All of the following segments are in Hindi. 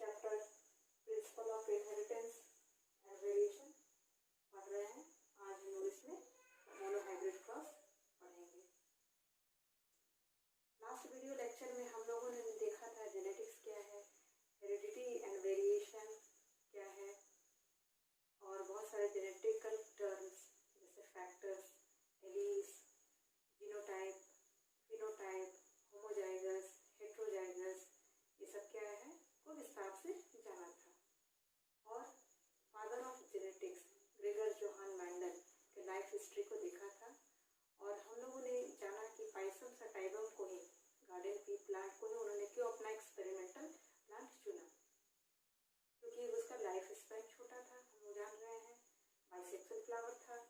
Chapter principle of inheritance and variation पढ़ रहे हैं। आज हम लोग इसमें मोनोहाइब्रिड क्रॉस पढ़ेंगे। लास्ट वीडियो लेक्चर में हम लोगों ने देखा था जेनेटिक्स क्या है, हेरिडिटी एंड वेरिएशन क्या है, और बहुत सारे जेनेटिकल टर्म्स जैसे factors, alleles, genotype, phenotype, homozygous, heterozygous, ये सब क्या है को विस्तार से जाना था। और father of genetics Gregor Johann Mendel के लाइफ हिस्ट्री को देखा था। और हम लोगों ने जाना कि पाइसम सटाइवम को ही, गार्डन पी प्लांट को ही उन्होंने क्यों अपना एक्सपेरिमेंटल प्लांट चुना, क्योंकि उसका लाइफ स्पैन छोटा था। हम लोग जान रहे हैं बाइसेक्सुअल फ्लावर था,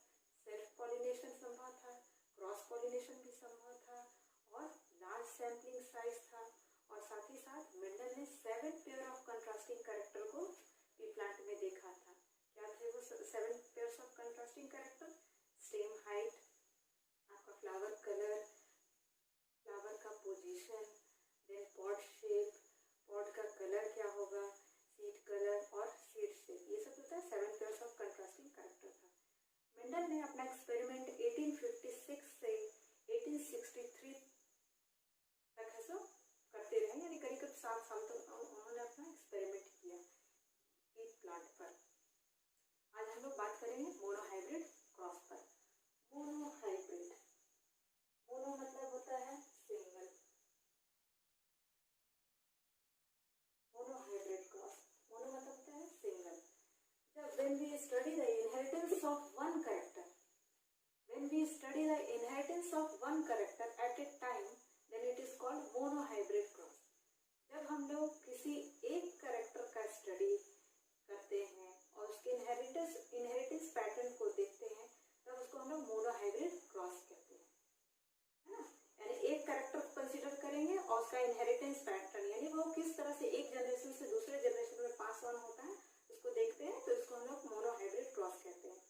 सेल्फ पॉलिनेशन संभव था, क्रॉस पॉलिनेशन भी संभव था, और लार्ज सैम्पलिंग साइज था। और साथ ही साथ मेंडल ने 7 पेयर ऑफ कंट्रास्टिंग कैरेक्टर को पी प्लांट में देखा था। क्या थे वो 7 pairs of contrasting character? Same height, आपका फ्लावर कलर, फ्लावर का position, then pot shape, pot का कलर क्या होगा, सीड कलर और सीड शेप, ये सब होता है 7 पेयर्स ऑफ कंट्रास्टिंग कैरेक्टर था। मेंडल ने अपना एक्सपेरिमेंट 1856 से 1863 तक है सो करते रहे, यानी करीब 7 साल तक उन्होंने अपना एक्सपेरिमेंट किया पी प्लांट पर। आज हम लोग बात करेंगे मोनोहाइब्रिड क्रॉस पर। मोनोहाइब्रिड, मोनो मतलब होता है सिंगल, मोनोहाइब्रिड क्रॉस, मोनो मतलब होता है सिंगल। जब when we study the inheritance of one character, when we study the inheritance of one character at a time, then it is called monohybrid cross. जब हम लोग किसी एक कैरेक्टर का स्टडी करते हैं और उसके इनहेरिटेंस पैटर्न को देखते हैं, तब उसको हम लोग मोनोहाइब्रिड क्रॉस कहते हैं, है ना। यानी एक कैरेक्टर को कंसीडर करेंगे और उसका इनहेरिटेंस पैटर्न, यानी वो किस तरह से एक जनरेशन से दूसरे जनरेशन में पास ऑन होता है, उसको देखते हैं, तो इसको हम लोग मोनोहाइब्रिड क्रॉस कहते हैं।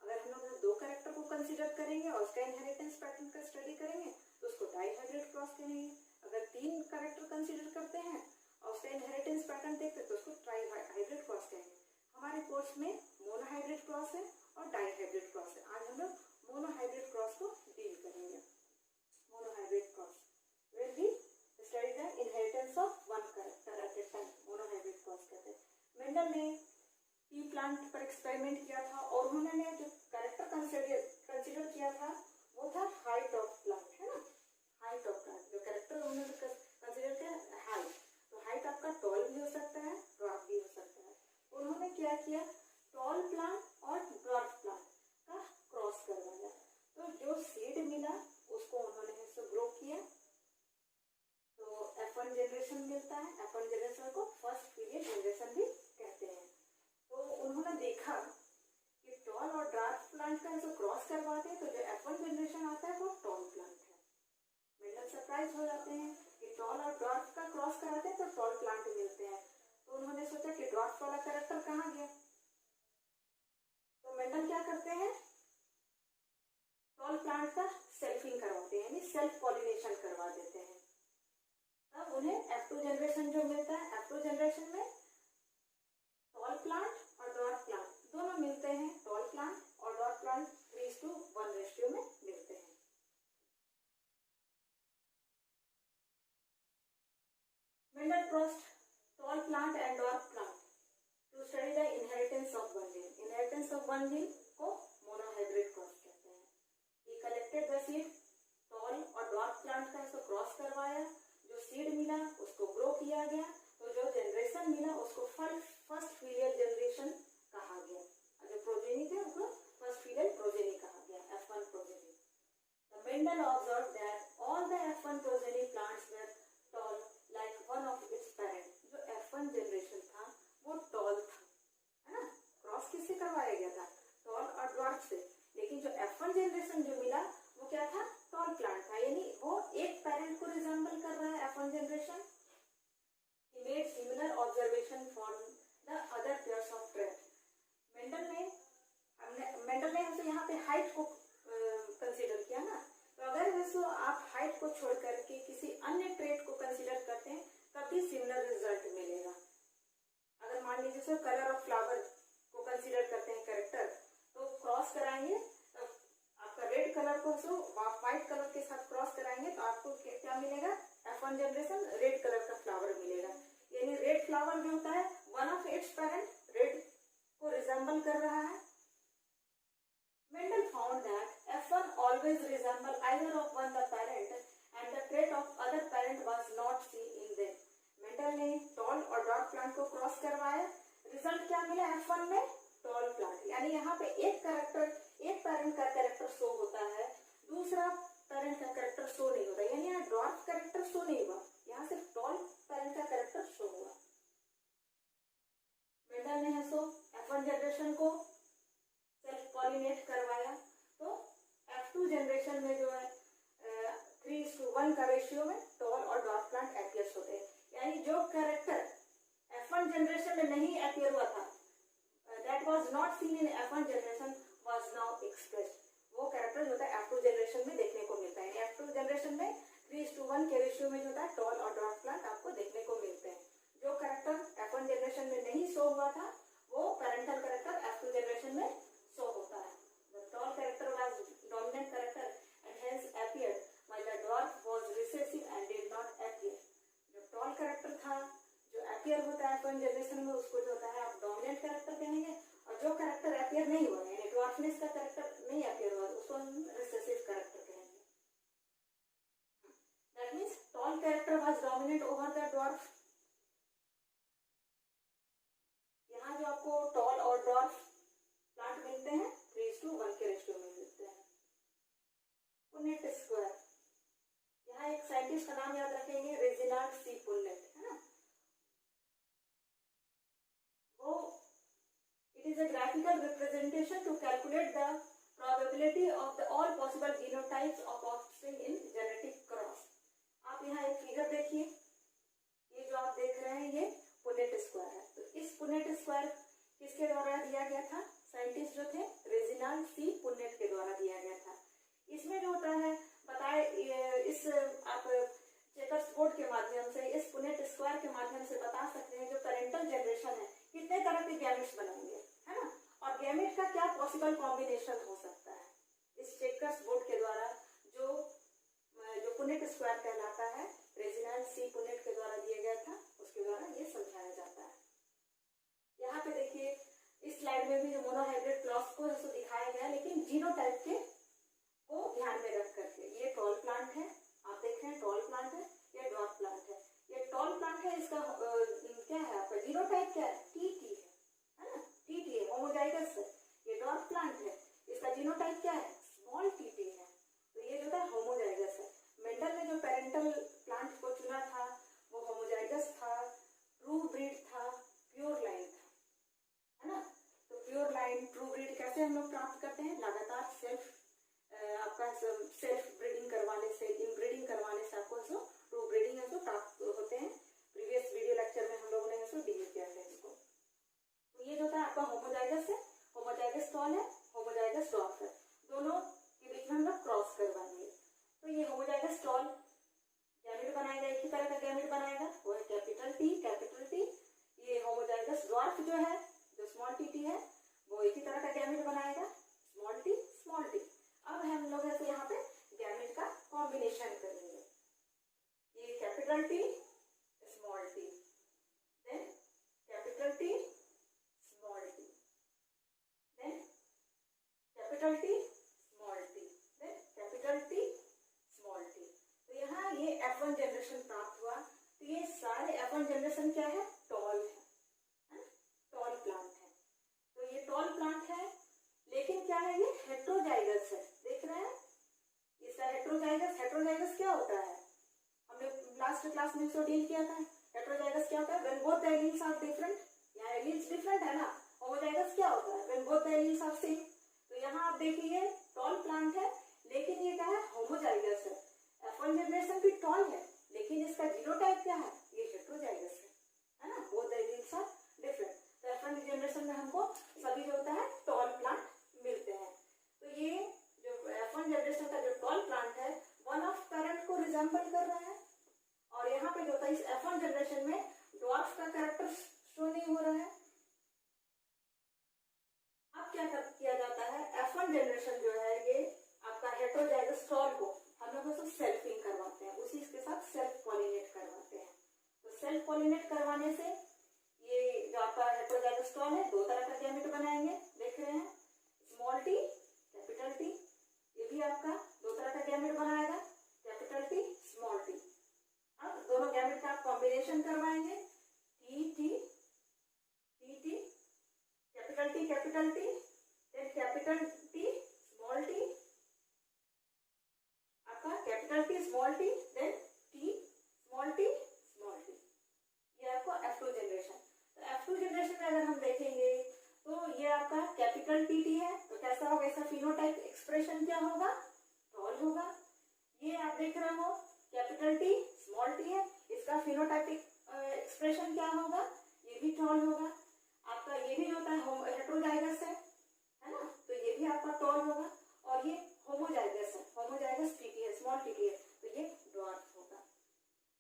अगर हम लोग 2 कैरेक्टर को कंसीडर करेंगे और उसका इनहेरिटेंस पैटर्न का स्टडी करेंगे तो उसको डाइहाइब्रिड क्रॉस कहेंगे। अगर 3 कैरेक्टर कंसीडर करते हैं और उसका इनहेरिटेंस पैटर्न देखते हैं तो उसको ट्राइहाइब्रिड क्रॉस कहेंगे। हमारे कोर्स में मोनोहाइब्रिड क्रॉस है और डाइहाइब्रिड क्रॉस है। आज हम लोग मोनोहाइब्रिड क्रॉस को डील करेंगे। Monohybrid cross will be study the inheritance of one character at a time, monohybrid cross कहते हैं। मेंडल ने पी प्लांट पर एक्सपेरिमेंट किया था और उन्होंने जो कैरेक्टर कंसीडर किया था वो था हाइट ऑफ प्लांट, है ना। हाइट ऑफ प्लांट, जो कैरेक्टर उन्होंने कंसीडर किया हाइट, तो हाइट आपका टॉल भी हो सकता है, ड्वार्फ भी हो सकता है। उन्होंने क्या किया, टॉल प्लांट और ड्वार्फ प्लांट का क्रॉस करवाया, तो जो सीड मिला उसको उन्होंने ग्रो किया, तो F1 जनरेशन मिलता है। F1 जनरेशन को फर्स्ट पीरियड जनरेशन भी कहते हैं। तो उन्होंने देखा कि टॉल और ड्वार्फ प्लांट का जो क्रॉस करवाते हैं तो जो F1 जनरेशन आता है वो टॉल प्लांट है। मेंडल सरप्राइज हो जाते हैं कि टॉल और ड्वार्फ का क्रॉस कराते हैं तो टॉल प्लांट मिलते हैं। तो उन्होंने सोचा कि ड्वार्फ वाला कैरेक्टर कहाँ गया, तो मेंडल क्या करते हैं, टॉल प्लांट का सेल्फिंग करवाते हैं, यानी सेल्फ पॉलिनेशन करवा देते हैं। तब उन्हें F2 जनरेशन जो मिलता है, F2 जनरेशन में टॉल प्लांट और ड्वार्फ प्लांट दोनों मिलते हैं। टॉल प्लांट और ड्वार्फ प्लांट 3:1 रेशियो में मिलते हैं। Mendel crossed tall plant and dwarf plant to study the inheritance of one gene. Inheritance of one gene को मोनोहाइब्रिड क्रॉस कहते हैं। He collected the seed, tall और ड्वार्फ प्लांट का इसको क्रॉस करवाया, जो सीड मिला उसको ग्रो किया गया, तो जो जनरेशन मिला उसको फर्स्ट फीलियल जनरेशन कहा गया, और जो प्रोजेनी थे उसको फर्स्ट फीलियल प्रोजेनी कहा गया, F1 progeny. The Mendel observed that all the F1 progeny plants were toll like one of its parent. जो F1 जनरेशन था वो टॉल था, है ना। क्रॉस किससे करवाया गया था, टॉल और ड्वार्फ जिसमें कलर ऑफ फ्लावर को कंसीडर करते हैं कैरेक्टर, तो क्रॉस कराएंगे आपका रेड कलर को व्हाइट कलर के साथ क्रॉस कराएंगे तो आपको क्या मिलेगा, F1 जनरेशन रेड कलर का फ्लावर मिलेगा। यानी रेड फ्लावर जो होता है one of its parent red को रिजेंबल कर रहा है। Mendel found that F1 always resemble either of one the parent and the trait of other parent was not seen in them. Mendel ने टॉल और डॉट प्लांट को क्रॉस करवाया, रिजल्ट क्या मिला F1 में, टॉल प्लांट। यानी यहाँ पे एक पेरेंट का कैरेक्टर शो होता है, दूसरा पेरेंट का कैरेक्टर शो नहीं होता। यानी यहाँ डॉट कैरेक्टर शो नहीं हुआ, यहाँ सिर्फ टॉल पेरेंट का कैरेक्टर शो हुआ। मेंडल ने F1 जनरेशन को सेल्फ पॉलिनेट करवाया, तो F2 जनरेशन में जो है 3:1 का रेशियो में टॉल और डॉट प्लांट एपियर्स होते हैं। यानी जो कैरेक्टर F1 जनरेशन में नहीं एपियर हुआ था, that was not seen in F1 generation was now expressed, वो कैरेक्टर जो होता है F2 जनरेशन में देखने को मिलता है। F2 जनरेशन में 3:1 के रेशियो में जो होता है टॉल और डॉट प्लांट आपको देखने को मिलते हैं। जो कैरेक्टर F1 जनरेशन में नहीं शो हुआ था, वो पैरेंटल कैरेक्टर F2 जनरेशन में शो होता है। The tall character was dominant character and hence appeared, while the dwarf was recessive and did not appear. जो tall character था, जो appear होता है F1 जनरेशन में, उसको जो होता है आप dominant character कहेंगे, और जो character appear नहीं हुआ यानी dwarfness का character नहीं appear हुआ उसको हम recessive character कहेंगे। That means tall character was dominant over the dwarf. यहाँ जो आपको tall और dwarf प्लांट मिलते हैं 3:1 के रेशियो में मिलते हैं। पुनेट स्क्वायर, यहाँ एक साइंटिस्ट का नाम याद रखेंगे, रेजिनाल्ड सी पुनेट, है ना। वो it is a graphical representation to calculate the probability of the all possible genotypes of offspring in genetic cross. आप यहाँ एक फिगर देखिए, ये जो आप देख रहे हैं ये पुनेट स्क्वायर है। तो इस पुनेट स्क्वायर किसके द्वारा दिया गया था, साइंटिस्ट जो थे रेजिनाल्ड सी पुनेट के द्वारा दिया गया था। इसमें जो होता है बताए, इस आप चेकर्स बोर्ड के माध्यम से, इस पुनेट स्क्वायर के माध्यम से बता सकते हैं जो पेरेंटल जनरेशन है कितने तरह के गैमेट्स बनाएंगे, है ना, और गैमेट का क्या पॉसिबल कॉम्बिनेशन हो सकता है। इस चेकर्स बोर्ड के द्वारा जो पुनेट स्क्वायर कहलाता है, रेजिनाल्ड सी पुनेट के द्वारा दिया गया था, उसके द्वारा ये समझाया जाता है। यहाँ पे देखिए इस स्लाइड में भी जो मोनोहाइब्रिड क्रॉस को जैसे दिखाया गया, लेकिन जीनोटाइप के को ध्यान में रख करके। ये टॉल प्लांट है, आप देख रहे हैं टॉल प्लांट है, ये डॉट प्लांट है। ये टॉल प्लांट है, इसका क्या है आपका जीनोटाइप क्या है, टीटी है ना, टीटी है, होमोजाइगस है। ये डॉट प्लांट है, इसका जीनोटाइप क्या है, स्मॉल टीटी है, तो ये जो है होमोजाइगस है। मेंडल ने जो पेरेंटल प्लांट को चुना था वो होमोजाइगस था, ट्रू ब्रीड था, प्योर लाइन था, है ना। तो प्योर लाइन ट्रू ब्रीड कैसे हम लोग प्राप्त करते हैं, लगातार आपका सेल्फ ब्रीडिंग करवाने से, इनब्रीडिंग करवाने से आपको ट्रू ब्रीडिंग है प्राप्त होते हैं। प्रीवियस वीडियो लेक्चर में हम लोगों ने डील किया था इसको। तो ये जो था आपका होमोजाइगस है, होमोजाइगस टॉल है, होमोजाइगस डॉट है, दोनों के बीच में हम लोग क्रॉस करवाएंगे। तो ये होमोजाइगस टॉल गैमेट बनाएगा, एक ही तरह का गैमेट बनाएगा, वो है कैपिटल टी। ये होमोजाइगस ड्वार्फ जो है, जो स्मॉल टी है, वो एक ही तरह का गैमेट बनाएगा, स्मॉल टी। अब हम लोग ऐसे यहाँ पे गैमेट का कॉम्बिनेशन करेंगे। ये capital T, small T, then capital T, small T, then capital T, small T, then capital T, small T. तो यहाँ ये F1 जनरेशन प्राप्त हुआ। तो ये सारे F1 जनरेशन क्या है, टॉल है, टॉल प्लांट है। तो ये टॉल प्लांट है, लेकिन क्या है, ये हेट्रोजाइगस है, देख रहे हैं इसका हेट्रोजाइगस क्या होता है, हमने लास्ट क्लास में इसको डील किया था। हेट्रोजाइगस क्या होता है, when both the alleles are different, यहाँ एलील्स डिफरेंट है ना। होमोजाइगस क्या होता है, when both the alleles are same. तो यहाँ आप देखिए टॉल प्लांट है, लेकिन ये क्या है, होमोजाइगस है। F1 जनरेशन भी टॉल है, लेकिन इसका जीनोटाइप क्या है, ये हेट्रोजाइगस है ना, both the alleles are different. तो F1 जनरेशन में हमको सभी जो होता है टॉल प्लांट मिलते हैं। तो ये जो F1 जनरेशन का जो टॉल प्लांट है, वन ऑफ पेरेंट को रिजेंबल कर रहा है, और यहाँ पे जो होता है इस F1 जनरेशन में ड्वार्फ का कैरेक्टर शो नहीं हो रहा है, आपका दो तरह का गैमेट बनाएगा, कैपिटल टी स्मॉल टी। अब दोनों गैमेट का आप कॉम्बिनेशन करवाएंगे, T T T T, capital T then capital T small T, आपका capital T small T then T small T small T. ये आपको F2 जनरेशन। तो F2 जनरेशन में अगर हम देखेंगे तो ये आपका कैपिटल टी है, तो कैसा होगा इसका फिनोटाइप एक्सप्रेशन क्या होगा, टॉल होगा। ये आप देख रहे हो कैपिटल टी स्मॉल टी है, इसका फिनोटाइपिक एक्सप्रेशन क्या होगा, ये भी टॉल होगा। आपका ये भी होता है हेटेरोजाइगस है ना, तो ये भी आपका टॉल होगा। और ये होमोजाइगस है, होमोजाइगस टीटी है, स्मॉल टीटी है, तो ये ड्वार्फ होगा।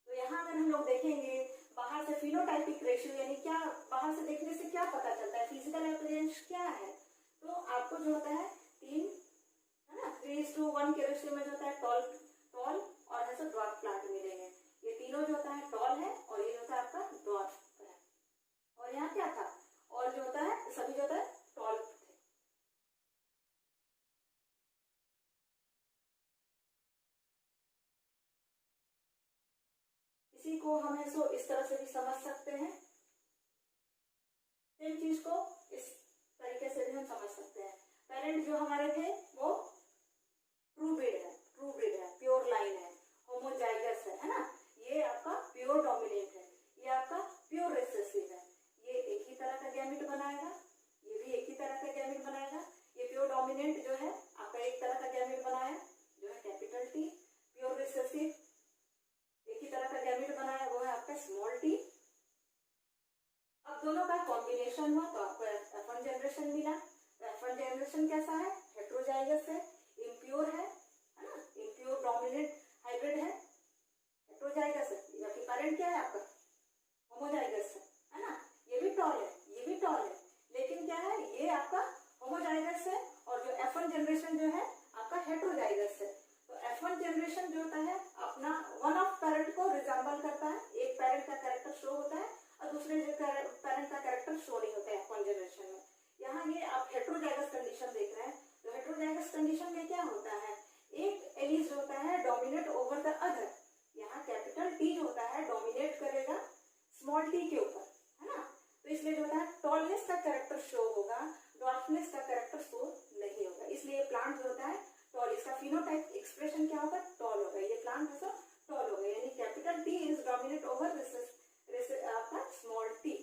तो यहाँ अगर हम लोग देखेंगे बाहर से फिनोटाइपिक रेशियो यानी क्या, बाहर से देखने से क्या पता चलता है, फिजिकल अपीयरेंस क्या है, तो आपको जो होता है 3 है ना 3:1 के रेशियो में जो होता है टॉल और ऐसा ड्वार्फ प्लांट मिलेंगे। ये तीनों जो होता है टॉल है और ये जो होता है आपका ड्वार्फ है। और यहाँ क्या था, और जो होता है सभी जो होता है टॉल थे। इसी को हम इसको इस तरह से भी समझ सकते हैं, सेम चीज को इस तरीके से भी हम समझ सकते हैं। पेरेंट जो हमारे थे वो ट्रू ब्रीड है, प्योर लाइन है, होमोजाइगस है ना, ये आपका प्योर डोमिनेंट है, ये आपका प्योर रिसेसिव है। ये एक ही तरह का गैमेट बनाएगा, ये भी एक ही तरह का गैमेट बनाएगा। ये प्योर डोमिनेंट जो है आपका एक तरह का गैमेट बनाया जो है कैपिटल टी, प्योर रिसेसिव एक ही तरह का गैमेट बनाया वो है आपका स्मॉल टी। अब दोनों का कॉम्बिनेशन हुआ तो आपको F1 जनरेशन मिला। तो F1 जनरेशन कैसा है, हेटेरोजाइगस है, इम्प्योर है ना, इम्प्योर डोमिनेंट हाइब्रिड है, हेटेरोजाइगस है। जबकि पेरेंट क्या है आपका होमोजाइगस है ना, ये भी टॉल है, ये भी टॉल है, लेकिन क्या है ये आपका होमोजाइगस है और जो F1 जनरेशन जो है आपका हेटेरोजाइगस है। तो F1 जनरेशन जो होता है अपना वन ऑफ पेरेंट को रिजेंबल करता है, एक पेरेंट का कैरेक्टर शो होता है और दूसरे जो पेरेंट का कैरेक्टर शो नहीं होता है F1 जनरेशन में। यहाँ ये आप हेटेरोजाइगस कंडीशन देख रहे हैं, तो हेटेरोजाइगस कंडीशन में क्या होता है, एक एलिस जो होता है डोमिनेट ओवर द अदर। यहाँ कैपिटल टी जो होता है डोमिनेट करेगा स्मॉल टी के ऊपर है ना, तो इसलिए जो होता है टॉलनेस का कैरेक्टर शो होगा, ड्वार्फनेस का कैरेक्टर शो नहीं होगा। इसलिए प्लांट जो होता है टॉल, इसका फिनोटाइप एक्सप्रेशन क्या होगा, टॉल होगा। ये प्लांट है टॉल होगा, यानी capital T is dominate over आपका स्मॉल टी।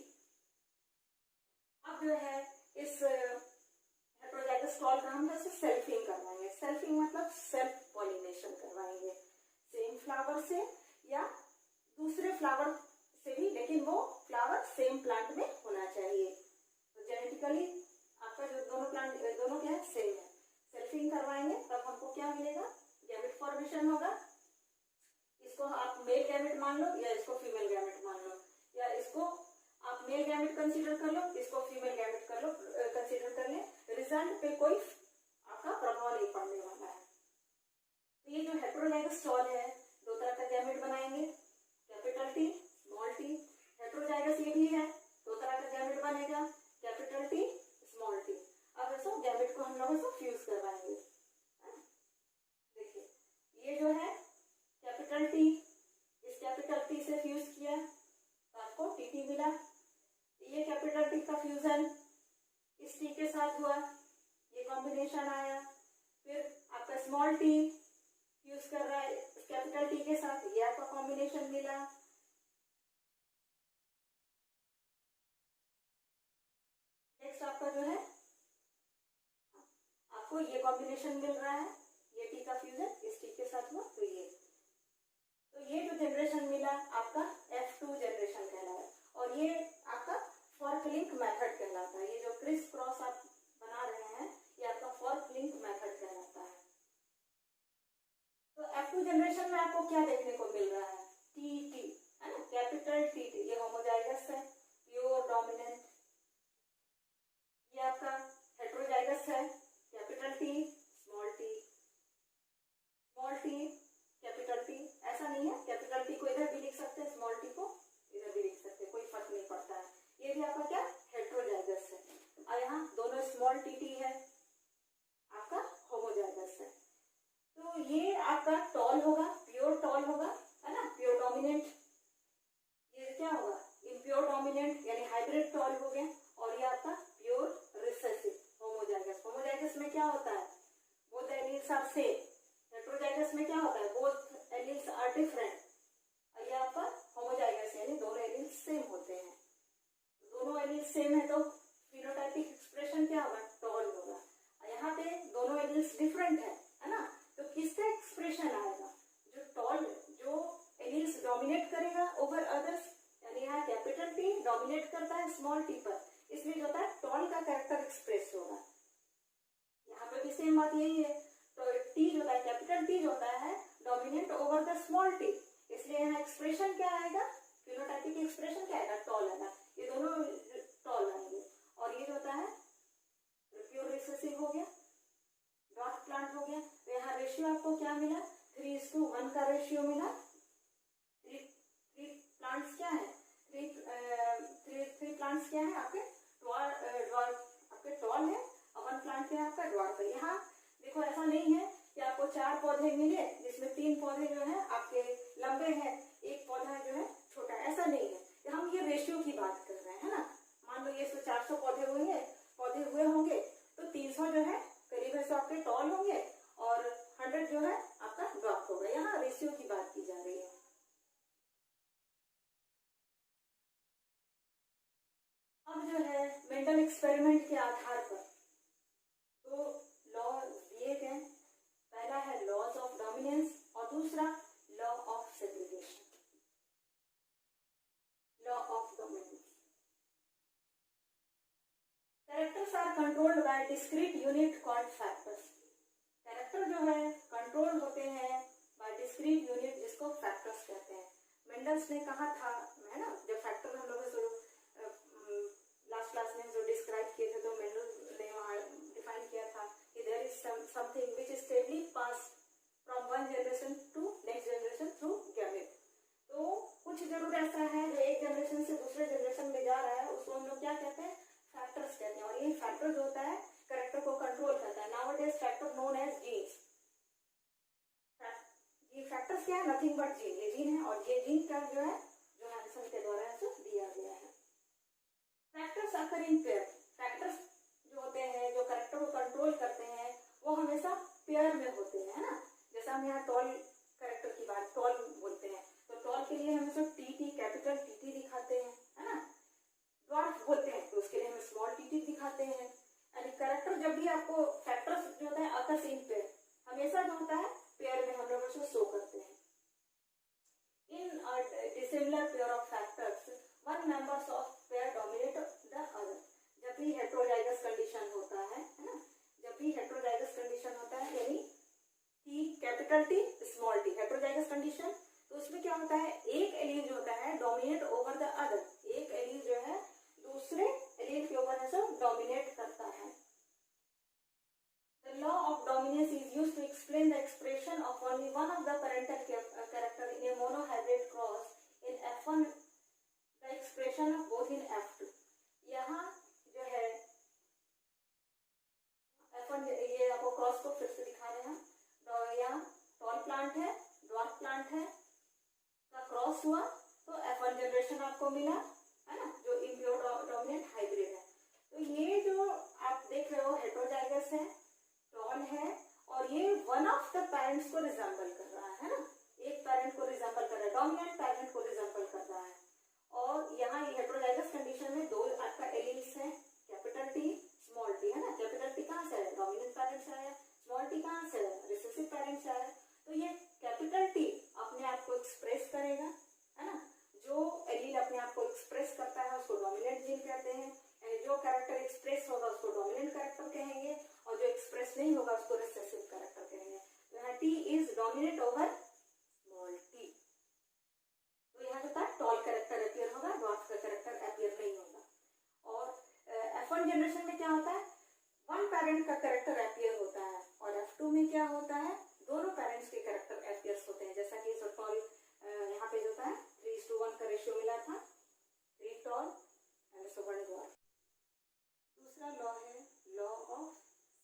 अब जो है इस हेटेरोजाइगस टॉल का हम जैसे सेल्फिंग करवाएंगे। सेल्फिंग मतलब सेल्फ पॉलिनेशन करवाएंगे, सेम फ्लावर से या दूसरे फ्लावर से भी, लेकिन वो फ्लावर सेम प्लांट में होना चाहिए। तो जेनेटिकली आपका जो दोनों प्लांट दोनों क्या है सेम है। सेल्फिंग करवाएंगे तब हमको क्या मिलेगा, गैमेट फॉर्मेशन होगा। इसको आप मेल गैमेट मान लो या इसको फीमेल गैमेट मान लो, या इसको आप मेल गैमेट कंसीडर कर लो, इसको फीमेल गैमेट कर लो, कंसीडर कर ले, रिजल्ट पे कोई आपका प्रभाव नहीं पड़ने वाला है। तो ये जो हेटेरोजाइगस टॉल है दो तरह का गैमेट बनाएंगे, capital T small T. Heterozygous ये भी है, दो तरह का गैमेट बनेगा, कैपिटल टी स्मॉल टी। अब ऐसा गैमेट को हम लोग ऐसा फ्यूज करवाएंगे। देखिए ये जो है कैपिटल टी, इस कैपिटल टी से फ्यूज किया तो आपको टी मिला। ये कैपिटल टी का फ्यूजन इस टी के साथ हुआ, ये कॉम्बिनेशन आया। फिर आपका स्मॉल टी फ्यूज कर रहा है कैपिटल टी के साथ, ये आपका कॉम्बिनेशन मिला। नेक्स्ट आपका जो है आपको ये कॉम्बिनेशन मिल रहा है, ये टी का फ्यूजन इस टी के साथ हुआ, तो ये जो जनरेशन मिला आपका F2 जनरेशन कहलाता है। और ये आपका फॉर्क लिंक मेथड कहलाता है। ये जो क्रिस क्रॉस आप बना रहे हैं ये आपका फॉर्क लिंक मेथड कहलाता है। तो F2 जनरेशन में आपको क्या देखने को मिल रहा है, टी है ना, कैपिटल टी, ये होमोजाइगस है, प्योर डोमिनेंट। ये आपका हेटेरोजाइगस है, capital T small T, small T capital T. ऐसा नहीं है कैपिटल टी को इधर भी लिख सकते हैं, स्मॉल टी को इधर भी लिख सकते हैं, कोई फर्क नहीं पड़ता है। ये भी आपका क्या हेटेरोजाइगस है। और यहाँ दोनों स्मॉल टी है, आपका होमोजाइगस है। आपका टॉल होगा, प्योर टॉल होगा, है ना, प्योर डोमिनेंट। ये क्या होगा, इम्प्योर डोमिनेंट यानी हाइब्रिड टॉल हो गया। और ये आपका प्योर रिसेसिव होमोजाइगस। होमोजाइगस में क्या होता है, both alleles are same. Heterozygous में क्या होता है, बोथ एलील्स आर डिफरेंट। ये आपका होमोजाइगस यानी दोनों एलील्स सेम होते हैं। दोनों एलील्स सेम है तो फिनोटाइपिक एक्सप्रेशन क्या होगा, टॉल होगा। यहाँ पे दोनों एलील्स डिफरेंट है ना, तो किसका एक्सप्रेशन आएगा, जो टॉल, जो एलील्स डोमिनेट करेगा ओवर अदर्स, यानी यहाँ कैपिटल टी डोमिनेट करता है स्मॉल टी पर, इसलिए जो होता है टॉल का कैरेक्टर एक्सप्रेस होगा। यहाँ पे भी सेम बात यही है, तो टी जो होता है, कैपिटल टी जो होता है dominate over the small T, इसलिए यहाँ एक्सप्रेशन क्या आएगा, फिनोटाइपिक एक्सप्रेशन क्या आएगा, टॉल आएगा। ये दोनों टॉल आएंगे। और ये जो होता है प्योर रिसेसिव हो गया, ड्वार्फ प्लांट हो गया। तो यहाँ रेशियो आपको क्या मिला, 3:1 का रेशियो मिला। थ्री प्लांट्स क्या है, थ्री प्लांट्स क्या है आपके, आपके टॉल है, और 1 प्लांट क्या है आपका ड्वार्फ है। यहाँ देखो ऐसा नहीं है कि आपको 4 पौधे मिले जिसमें 3 पौधे जो है आपके लंबे हैं, 1 पौधा जो है छोटा, ऐसा नहीं है। हम ये रेशियो की बात कर रहे हैं, है ना। मान लो ये 400 पौधे हुए होंगे, तो 300 जो है करीब है सो आपके टॉल होंगे और 100 जो है आपका ड्वार्फ होगा। यहाँ रेशियो की बात की जा रही है। अब जो है मेंडल एक्सपेरिमेंट के आधार पर दो लॉ दिए गए। पहला है लॉज ऑफ डोमिनेंस और दूसरा law of segregation. Law of dominance, characters are controlled by discrete unit called factors. Character जो है कंट्रोल होते हैं बाय डिस्क्रीट यूनिट, जिसको फैक्टर्स कहते हैं। मेंडल्स ने कहा था, है ना, जब फैक्टर हम लोग लास्ट क्लास में जो डिस्क्राइब किए थे, तो मेंडल ने वहाँ डिफाइन किया था कि there is something which is stably passed from one generation to next generation through gamete. तो कुछ जरूर ऐसा है जो एक जनरेशन से दूसरे जनरेशन में जा रहा है, उसको हम लोग क्या कहते हैं, फैक्टर्स कहते हैं। और ये फैक्टर जो होता है कैरेक्टर को कंट्रोल करता है। Nowadays factor known as genes. ये फैक्टर्स क्या है, नथिंग बट जीन। ये जीन है और ये जीन का जो है जोहानसन के द्वारा दिया गया है। फैक्टर्स आकर इन पेयर। फैक्टर्स जो होते हैं, जो कैरेक्टर को कंट्रोल करते हैं, वो हमेशा पेयर में होते हैं, है ना। जैसा हम यहाँ टॉल कैरेक्टर की बात, टॉल बोलते हैं, तो टॉल के लिए हमें सब टी कैपिटल टी दिखाते हैं, है ना। ड्वार्फ बोलते हैं तो उसके लिए हम स्मॉल टी दिखाते हैं। यानी कैरेक्टर जब भी आपको फैक्टर्स जो होता है आकर्स इन पेयर, हमेशा जो होता है पेयर में हम लोग उसको शो करते हैं। In dissimilar pair of factors, one members of pair dominate the other. जब भी हेटेरोजाइगस कंडीशन होता है ना, जब भी हेटेरोजाइगस कंडीशन होता है, यानी T capital T small T heterozygous condition, तो उसमें क्या होता है, एक एलील जो होता है डोमिनेट ओवर द अदर। एक एलील जो है दूसरे एलील के ऊपर ऐसा डोमिनेट करता है। The law of dominance is used to explain the expression of only one of the parental character in a monohybrid cross in F1, the expression of both in F2। यहाँ जो है F1, ये आपको क्रॉस को फिर से दिखा रहे हैं। तो यहाँ टॉल प्लांट है, ड्वार्फ प्लांट है, का क्रॉस हुआ तो F1 जनरेशन आपको मिला, है ना, जो इम्प्योर डोमिनेंट हाइब्रिड है। तो ये जो आप देख रहे हो हेटेरोजाइगस है, टॉल है, और ये वन ऑफ द पेरेंट्स को रिजेंबल कर रहा है ना, एक पेरेंट को रिजेंबल कर रहा है, डोमिनेंट पेरेंट को रिजेंबल कर रहा है। और यहाँ ये हेटेरोजाइगस कंडीशन में दो आपका एलील्स है, कैपिटल टी स्मॉल टी, है ना। कैपिटल टी कहाँ से आया, डोमिनेंट पेरेंट से आया। स्मॉल टी कहाँ से आया, रिसेसिव पेरेंट से आया। तो ये कैपिटल टी अपने आप को एक्सप्रेस करेगा, है ना। जो एलील अपने आप को एक्सप्रेस करता है उसको डोमिनेंट जीन कहते हैं। जो कैरेक्टर एक्सप्रेस होगा उसको डोमिनेंट कैरेक्टर कहेंगे, और जो एक्सप्रेस नहीं होगा उसको रिसेसिव कैरेक्टर कहेंगे। तो यहाँ T is dominate over small T. तो यहाँ जो था टॉल कैरेक्टर अपीयर होगा, ड्वार्फ का कैरेक्टर अपीयर नहीं होगा। और F1 जनरेशन में क्या होता है, वन पेरेंट का कैरेक्टर अपीयर होता है, और F2 में क्या होता है, दोनों पेरेंट्स के कैरेक्टर अपीयर्स होते हैं। जैसा कि टॉल यहाँ पे जो था 3:1 का रेशियो मिला था, 3 टॉल एंड 1 ड्वार्फ। दूसरा लॉ है law of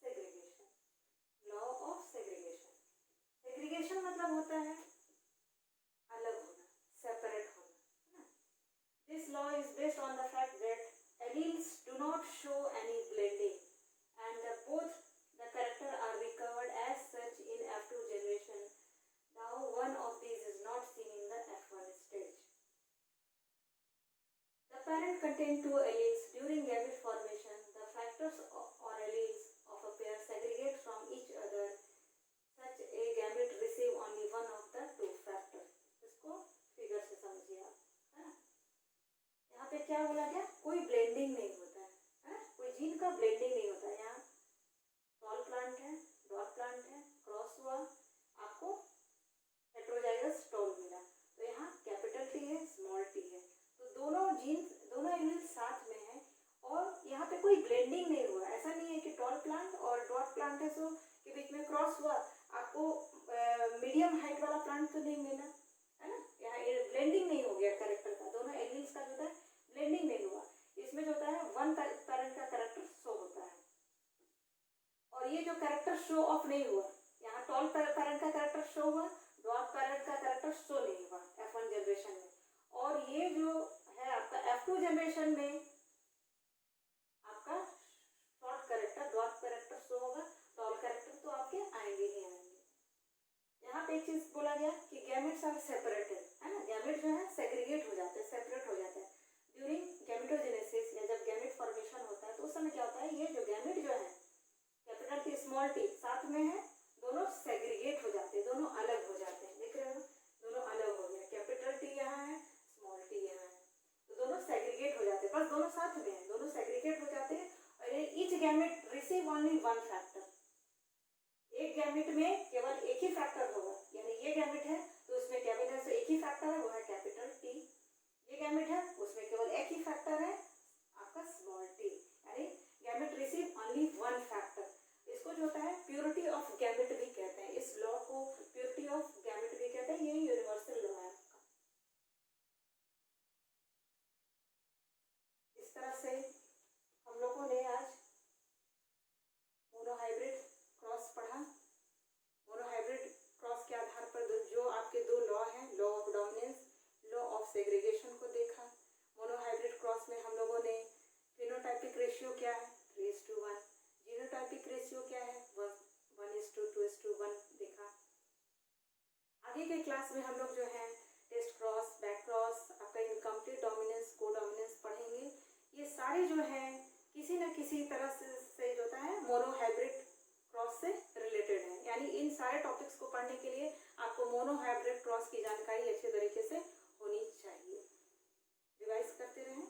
segregation. Law of segregation, segregation मतलब ऑफ नहीं हुआ, यहाँ टॉल पेरेंट का कैरेक्टर शो हुआ, ड्वार्फ पेरेंट का कैरेक्टर शो नहीं हुआ F1 जनरेशन में। और ये जो है आपका F2 जनरेशन में आपका short character dwarf character show होगा, टॉल कैरेक्टर तो आपके आएंगे ही आएंगे। यहाँ पे एक चीज बोला गया कि गैमेट्स आर सेपरेटेड, है ना, गैमेट जो है सेग्रीगेट हो जाते हैं, सेपरेट हो जाते हैं ड्यूरिंग गैमेटोजेनेसिस, या जब गैमेट फॉर्मेशन होता है तो उस समय क्या होता है, ये जो गैमेट जो है कैपिटल टी स्मॉल टी साथ में है, दोनों सेग्रीगेट हो जाते हैं, दोनों अलग हो जाते हैं, देख रहे हो दोनों अलग हो गया, कैपिटल टी यहाँ है, स्मॉल टी यहाँ है, तो दोनों सेग्रीगेट हो जाते हैं, बस दोनों साथ में है, दोनों सेग्रीगेट हो जाते हैं। और each gamete receive only one factor, एक गैमेट में केवल एक ही फैक्टर होगा, यानी ये गैमेट है तो उसमें कैपिटल से एक ही फैक्टर है, वो है कैपिटल टी, ये गैमेट है उसमें केवल एक ही फैक्टर है आपका स्मॉल टी, यानी gamete receive only one factor. इसको जो होता है प्योरिटी ऑफ गैमेट भी कहते हैं, इस लॉ को प्योरिटी ऑफ गैमेट भी कहते हैं, ये यूनिवर्सल लॉ है आपका। इस तरह से हम लोगों ने आज मोनोहाइब्रिड क्रॉस पढ़ा। मोनोहाइब्रिड क्रॉस के आधार पर जो आपके दो लॉ हैं, law of dominance, law of segregation को देखा। मोनोहाइब्रिड क्रॉस में हम लोगों ने फिनोटाइपिक रेशियो क्या है 3:1, जीनोटाइपिक रेशियो क्या है 1:2:1 देखा। आगे के क्लास में हम लोग जो है टेस्ट क्रॉस, बैक क्रॉस, आपका इनकम्प्लीट डोमिनेंस, को डोमिनेंस पढ़ेंगे। ये सारे जो हैं किसी न किसी तरह से जो होता है मोनोहाइब्रिड क्रॉस से रिलेटेड है, यानी इन सारे टॉपिक्स को पढ़ने के लिए आपको मोनोहाइब्रिड क्रॉस की जानकारी अच्छे तरीके से होनी चाहिए। रिवाइज करते रहें।